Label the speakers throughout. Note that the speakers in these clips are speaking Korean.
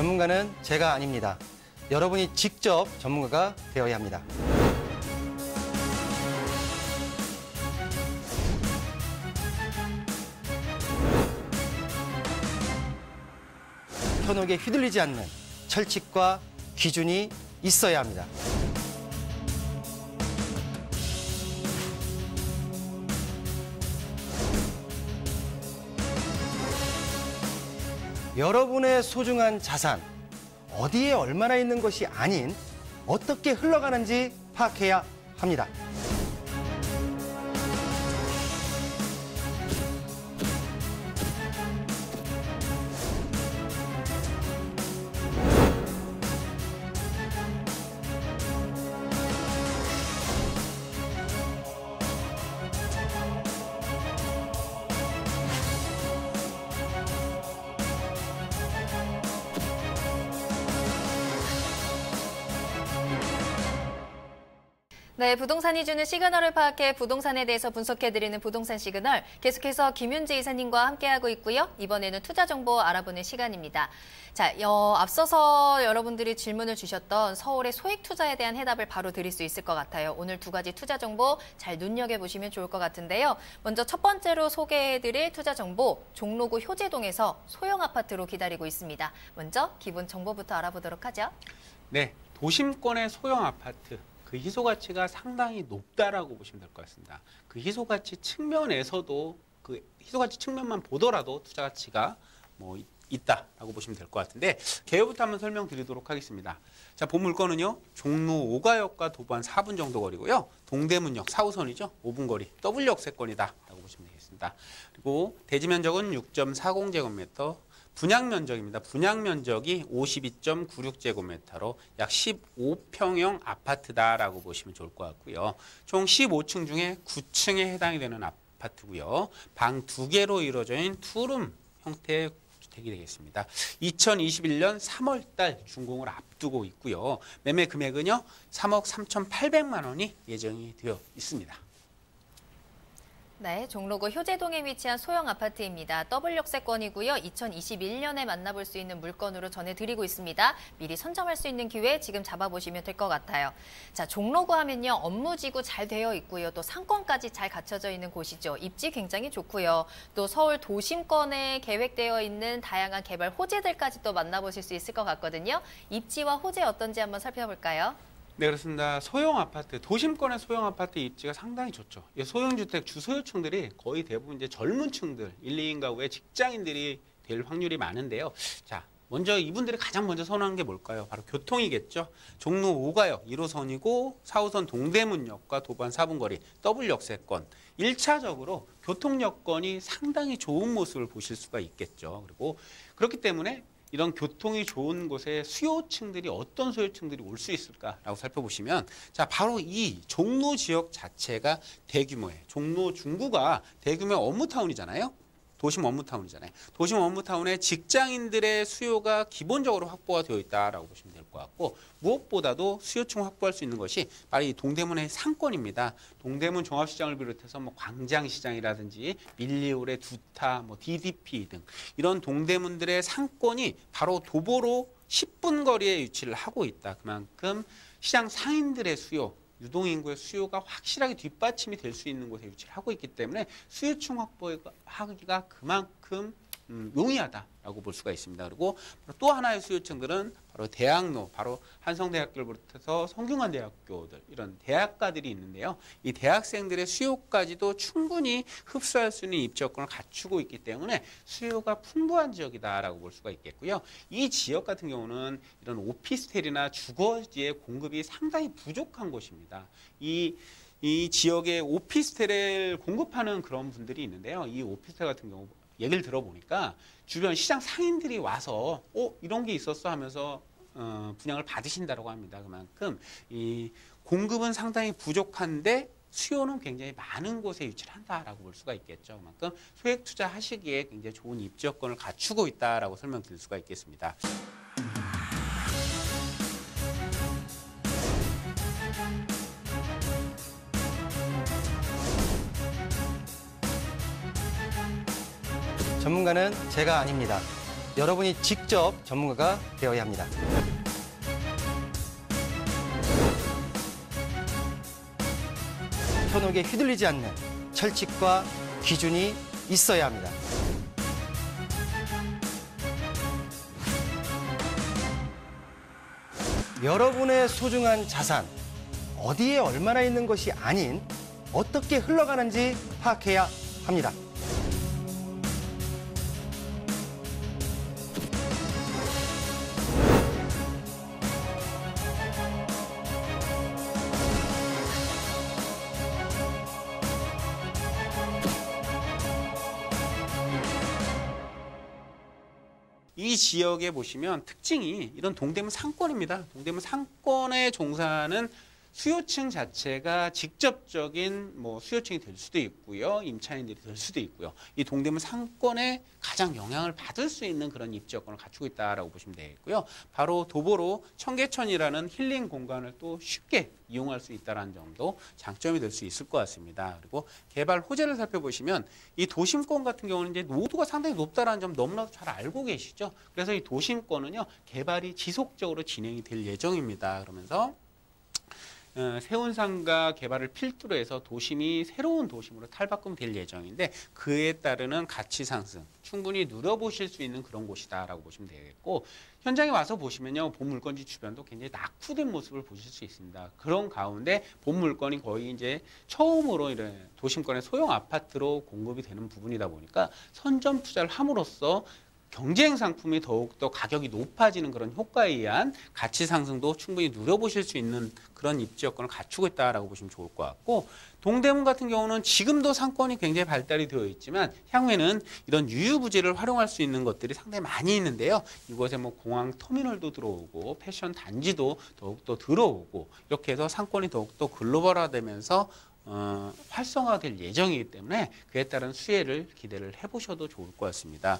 Speaker 1: 전문가는 제가 아닙니다. 여러분이 직접 전문가가 되어야 합니다. 현혹에 휘둘리지 않는 철칙과 기준이 있어야 합니다. 여러분의 소중한 자산, 어디에 얼마나 있는 것이 아닌 어떻게 흘러가는지 파악해야 합니다.
Speaker 2: 네, 부동산이 주는 시그널을 파악해 부동산에 대해서 분석해드리는 부동산 시그널. 계속해서 김윤재 이사님과 함께하고 있고요. 이번에는 투자 정보 알아보는 시간입니다. 자, 앞서서 여러분들이 질문을 주셨던 서울의 소액 투자에 대한 해답을 바로 드릴 수 있을 것 같아요. 오늘 두 가지 투자 정보 잘 눈여겨보시면 좋을 것 같은데요. 먼저 첫 번째로 소개해드릴 투자 정보, 종로구 효제동에서 소형 아파트로 기다리고 있습니다. 먼저 기본 정보부터 알아보도록 하죠.
Speaker 3: 네, 도심권의 소형 아파트. 그 희소 가치가 상당히 높다라고 보시면 될 것 같습니다. 그 희소 가치 측면에서도 그 희소 가치 측면만 보더라도 투자 가치가 있다라고 보시면 될 것 같은데 개요부터 한번 설명드리도록 하겠습니다. 자, 본 물건은요. 종로 5가역과 도보한 4분 정도 거리고요. 동대문역 4호선이죠. 5분 거리 W 역세권이다라고 보시면 되겠습니다. 그리고 대지 면적은 6.40제곱미터, 분양 면적입니다. 분양 면적이 52.96제곱미터로 약 15평형 아파트다라고 보시면 좋을 것 같고요. 총 15층 중에 9층에 해당이 되는 아파트고요. 방 2개로 이루어져 있는 투룸 형태의 주택이 되겠습니다. 2021년 3월 달 준공을 앞두고 있고요. 매매 금액은요. 3억 3,800만 원이 예정이 되어 있습니다.
Speaker 2: 네, 종로구 효제동에 위치한 소형 아파트입니다. 더블 역세권이고요. 2021년에 만나볼 수 있는 물건으로 전해드리고 있습니다. 미리 선점할 수 있는 기회 지금 잡아보시면 될 것 같아요. 자, 종로구 하면요. 업무지구 잘 되어 있고요. 또 상권까지 잘 갖춰져 있는 곳이죠. 입지 굉장히 좋고요. 또 서울 도심권에 계획되어 있는 다양한 개발 호재들까지 또 만나보실 수 있을 것 같거든요. 입지와 호재 어떤지 한번 살펴볼까요?
Speaker 3: 네, 그렇습니다. 소형 아파트, 도심권의 소형 아파트 입지가 상당히 좋죠. 소형 주택 주소유층들이 거의 대부분 이제 젊은 층들, 1, 2인 가구의 직장인들이 될 확률이 많은데요. 자, 먼저 이분들이 가장 먼저 선호하는 게 뭘까요? 바로 교통이겠죠. 종로 5가역 1호선이고 4호선 동대문역과 도보한 4분 거리 W 역세권. 1차적으로 교통 여건이 상당히 좋은 모습을 보실 수가 있겠죠. 그리고 그렇기 때문에 이런 교통이 좋은 곳에 수요층들이 어떤 수요층들이 올 수 있을까라고 살펴보시면 자, 바로 이 종로 지역 자체가 대규모의 종로 중구가 대규모의 업무타운이잖아요. 도심 업무타운이잖아요. 도심 업무타운에 직장인들의 수요가 기본적으로 확보가 되어 있다라고 보시면 될 것 같고 무엇보다도 수요층 확보할 수 있는 것이 바로 이 동대문의 상권입니다. 동대문 종합시장을 비롯해서 광장시장이라든지 밀리오의 두타, DDP 등 이런 동대문들의 상권이 바로 도보로 10분 거리에 위치를 하고 있다. 그만큼 시장 상인들의 수요, 유동인구의 수요가 확실하게 뒷받침이 될 수 있는 곳에 위치를 하고 있기 때문에 수요층 확보하기가 그만큼 용이하다라고 볼 수가 있습니다. 그리고 또 하나의 수요층들은 바로 대학로, 바로 한성대학교를 비롯해서 성균관대학교들 이런 대학가들이 있는데요. 이 대학생들의 수요까지도 충분히 흡수할 수 있는 입지 여건을 갖추고 있기 때문에 수요가 풍부한 지역이다라고 볼 수가 있겠고요. 이 지역 같은 경우는 이런 오피스텔이나 주거지의 공급이 상당히 부족한 곳입니다. 이 지역에 오피스텔을 공급하는 그런 분들이 있는데요. 이 오피스텔 같은 경우 얘기를 들어보니까 주변 시장 상인들이 와서 이런 게 있었어 하면서 분양을 받으신다고 합니다. 그만큼 이 공급은 상당히 부족한데 수요는 굉장히 많은 곳에 위치를 한다라고 볼 수가 있겠죠. 그만큼 소액 투자하시기에 굉장히 좋은 입지 여건을 갖추고 있다라고 설명드릴 수가 있겠습니다.
Speaker 1: 전문가는 제가 아닙니다. 여러분이 직접 전문가가 되어야 합니다. 현혹에 휘둘리지 않는 철칙과 기준이 있어야 합니다. 여러분의 소중한 자산, 어디에 얼마나 있는 것이 아닌 어떻게 흘러가는지 파악해야 합니다.
Speaker 3: 이 지역에 보시면 특징이 이런 동대문 상권입니다. 동대문 상권에 종사하는 수요층 자체가 직접적인 수요층이 될 수도 있고요. 임차인들이 될 수도 있고요. 이 동대문 상권에 가장 영향을 받을 수 있는 그런 입지 여건을 갖추고 있다라고 보시면 되겠고요. 바로 도보로 청계천이라는 힐링 공간을 또 쉽게 이용할 수 있다는 점도 장점이 될 수 있을 것 같습니다. 그리고 개발 호재를 살펴보시면 이 도심권 같은 경우는 이제 노후도가 상당히 높다는 점 너무나도 잘 알고 계시죠. 그래서 이 도심권은요, 개발이 지속적으로 진행이 될 예정입니다. 그러면서 세운상가 개발을 필두로 해서 도심이 새로운 도심으로 탈바꿈될 예정인데, 그에 따르는 가치 상승 충분히 누려보실 수 있는 그런 곳이다라고 보시면 되겠고, 현장에 와서 보시면요, 본 물건지 주변도 굉장히 낙후된 모습을 보실 수 있습니다. 그런 가운데 본 물건이 거의 이제 처음으로 이런 도심권의 소형 아파트로 공급이 되는 부분이다 보니까 선점 투자를 함으로써 경쟁 상품이 더욱더 가격이 높아지는 그런 효과에 의한 가치 상승도 충분히 누려보실 수 있는 그런 입지 여건을 갖추고 있다라고 보시면 좋을 것 같고, 동대문 같은 경우는 지금도 상권이 굉장히 발달이 되어 있지만 향후에는 이런 유유부지를 활용할 수 있는 것들이 상당히 많이 있는데요. 이곳에 공항 터미널도 들어오고 패션 단지도 더욱더 들어오고, 이렇게 해서 상권이 더욱더 글로벌화되면서 활성화될 예정이기 때문에 그에 따른 수혜를 기대를 해보셔도 좋을 것 같습니다.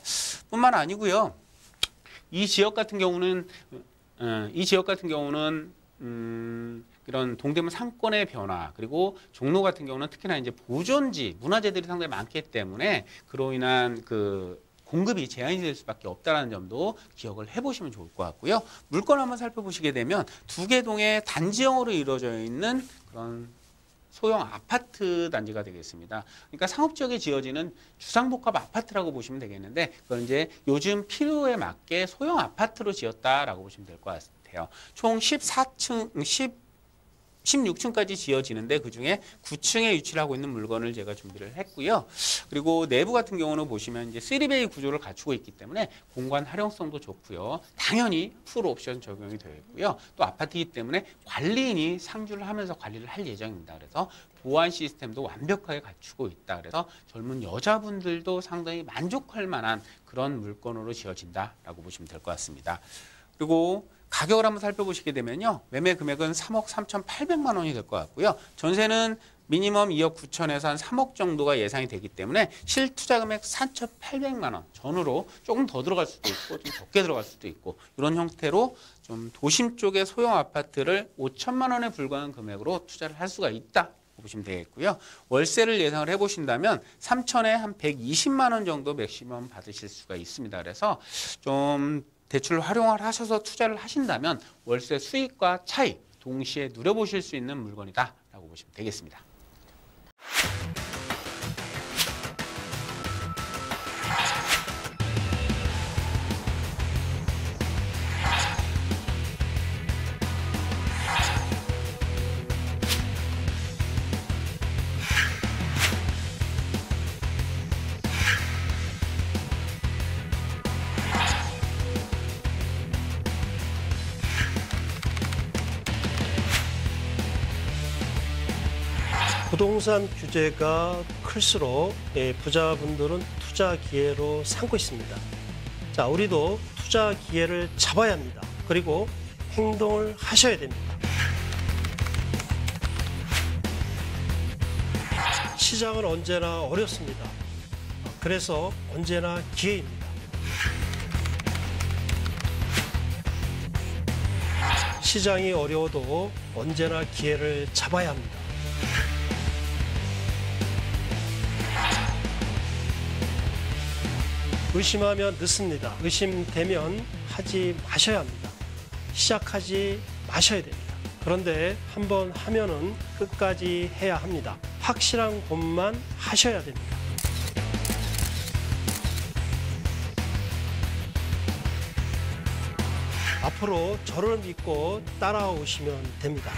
Speaker 3: 뿐만 아니고요, 이 지역 같은 경우는 이런 동대문 상권의 변화, 그리고 종로 같은 경우는 특히나 이제 보존지 문화재들이 상당히 많기 때문에 그로 인한 공급이 제한이 될 수밖에 없다는 점도 기억을 해보시면 좋을 것 같고요. 물건 한번 살펴보시게 되면 두 개 동의 단지형으로 이루어져 있는 그런 소형 아파트 단지가 되겠습니다. 그러니까 상업지역에 지어지는 주상복합 아파트라고 보시면 되겠는데, 그건 이제 요즘 필요에 맞게 소형 아파트로 지었다라고 보시면 될 것 같아요. 총 16층까지 지어지는데 그중에 9층에 위치를 하고 있는 물건을 제가 준비를 했고요. 그리고 내부 같은 경우는 보시면 이제 3베이 구조를 갖추고 있기 때문에 공간 활용성도 좋고요. 당연히 풀 옵션 적용이 되어 있고요. 또 아파트이기 때문에 관리인이 상주를 하면서 관리를 할 예정입니다. 그래서 보안 시스템도 완벽하게 갖추고 있다. 그래서 젊은 여자분들도 상당히 만족할 만한 그런 물건으로 지어진다라고 보시면 될 것 같습니다. 그리고 가격을 한번 살펴보시게 되면요, 매매 금액은 3억 3,800만 원이 될 것 같고요. 전세는 미니멈 2억 9천에서 한 3억 정도가 예상이 되기 때문에 실투자 금액 4,800만 원 전후로 조금 더 들어갈 수도 있고 좀 적게 들어갈 수도 있고, 이런 형태로 좀 도심 쪽의 소형 아파트를 5천만 원에 불과한 금액으로 투자를 할 수가 있다 보시면 되겠고요. 월세를 예상을 해보신다면 3천에 한 120만 원 정도 맥시멈 받으실 수가 있습니다. 그래서 좀 대출 활용을 하셔서 투자를 하신다면 월세 수익과 차익 동시에 누려보실 수 있는 물건이다라고 보시면 되겠습니다.
Speaker 4: 부동산 규제가 클수록 부자분들은 투자 기회로 삼고 있습니다. 자, 우리도 투자 기회를 잡아야 합니다. 그리고 행동을 하셔야 됩니다. 시장은 언제나 어렵습니다. 그래서 언제나 기회입니다. 시장이 어려워도 언제나 기회를 잡아야 합니다. 의심하면 늦습니다. 의심되면 하지 마셔야 합니다. 시작하지 마셔야 됩니다. 그런데 한번 하면은 끝까지 해야 합니다. 확실한 것만 하셔야 됩니다. 앞으로 저를 믿고 따라오시면 됩니다.